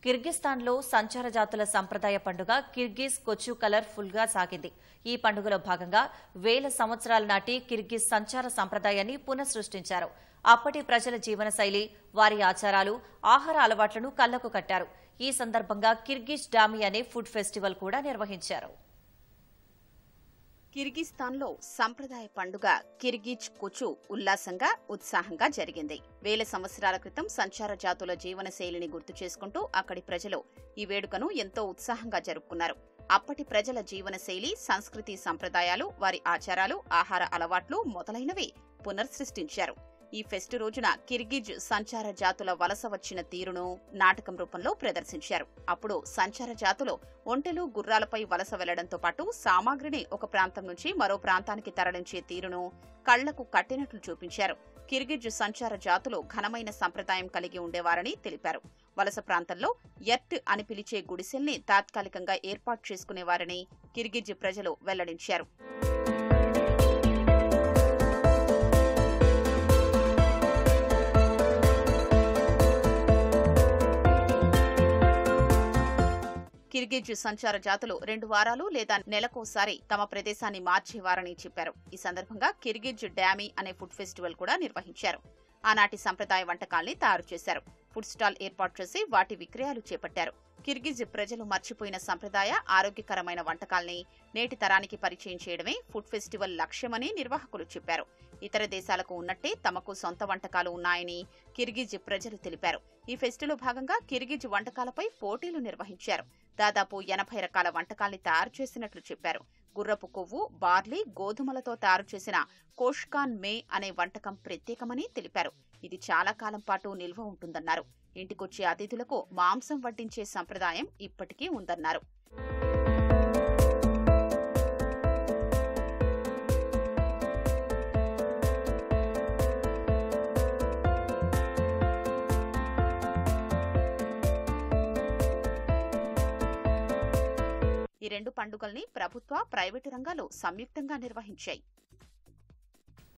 కిర్గిస్తాన్లో సంచార జాతుల సంప్రదాయ పండుగ కిర్గిజ్ కొచ్చు కలర్ఫుల్ గా సాగింది. ఈ పండుగలో భాగంగా వేల సంవత్సరాల నాటి కిర్గిజ్ సంచార సంప్రదాయాన్ని పునఃసృష్టించారు. అప్పటి ప్రజల జీవనశైలి, వారి ఆచారాలు, ఆహార అలవాట్లను కళ్లకు కట్టారు. ఈ సందర్భంగా కిర్గిజ్ డామి అనే ఫుడ్ ఫెస్టివల్ కూడా నిర్వహించారు. కిర్గిస్తాన్లో సంప్రదాయ పండుగ కిర్గిజ్ కొచు ఉల్లాసంగా, ఉత్సాహంగా జరిగింది. వేల సంవత్సరాల క్రితం సంచార జాతుల జీవనశైలిని గుర్తు చేసుకుంటూ అక్కడి ప్రజలు ఈ వేడుకను ఎంతో ఉత్సాహంగా జరుపుకున్నారు. అప్పటి ప్రజల జీవనశైలి, సంస్కృతి, సంప్రదాయాలు, వారి ఆచారాలు, ఆహార అలవాట్లు మొదలైనవి పునర్సృష్టించారు. ఈ ఫెస్టు రోజున కిర్గిజ్ సంచార జాతుల వలస వచ్చిన తీరును నాటకం రూపంలో ప్రదర్శించారు. అప్పుడు సంచార జాతులు ఒంటెలు, గుర్రాలపై వలస వెళ్లడంతో పాటు సామాగ్రిని ఒక ప్రాంతం నుంచి మరో ప్రాంతానికి తరలించే తీరును కళ్లకు కట్టినట్లు చూపించారు. కిర్గిజ్ సంచార జాతులు ఘనమైన సంప్రదాయం కలిగి ఉండేవారని తెలిపారు. వలస ప్రాంతంలో ఎర్ట్ అని పిలిచే గుడిసెల్ని తాత్కాలికంగా ఏర్పాటు చేసుకునేవారని కిర్గిజ్ ప్రజలు వెల్లడించారు. కిర్గిజ్ సంచార జాతులు 2 వారాలు లేదా నెలకోసారి తమ ప్రదేశాన్ని మార్చేవారని చెప్పారు. ఈ సందర్భంగా కిర్గిజ్ డామి అనే ఫుడ్ ఫెస్టివల్ కూడా నిర్వహించారు. ఆనాటి సంప్రదాయ వంటకాల్ని తయారు చేశారు. ఫుడ్ స్టాల్ ఏర్పాటు చేసి వాటి విక్రయాలు చేపట్టారు. కిర్గిజ్ ప్రజలు మర్చిపోయిన సంప్రదాయ, ఆరోగ్యకరమైన వంటకాల్ని నేటి తరానికి పరిచయం చేయడమే ఫుడ్ ఫెస్టివల్ లక్ష్యమని నిర్వాహకులు చెప్పారు. ఇతర దేశాలకు ఉన్నట్టే తమకు సొంత వంటకాలు ఉన్నాయని కిర్గిజ్ ప్రజలు తెలిపారు. ఈ ఫెస్టిలో భాగంగా కిర్గిజ్ వంటకాలపై పోటీలు నిర్వహించారు. దాదాపు 80 రకాల వంటకాల్ని తయారు చేసినట్లు చెప్పారు. గుర్రపు కొవ్వు, బార్లీ, గోధుమలతో తయారు చేసిన కోష్కాన్ మే అనే వంటకం ప్రత్యేకమని తెలిపారు. ఇది చాలా కాలం పాటు నిల్వ ఉంటుందన్నారు. ఇంటికొచ్చే అతిథులకు మాంసం వడ్డించే సంప్రదాయం ఇప్పటికీ ఉందన్నారు. ఈ 2 పండుగల్ని ప్రభుత్వ, ప్రైవేటు రంగాలు సంయుక్తంగా నిర్వహించాయి.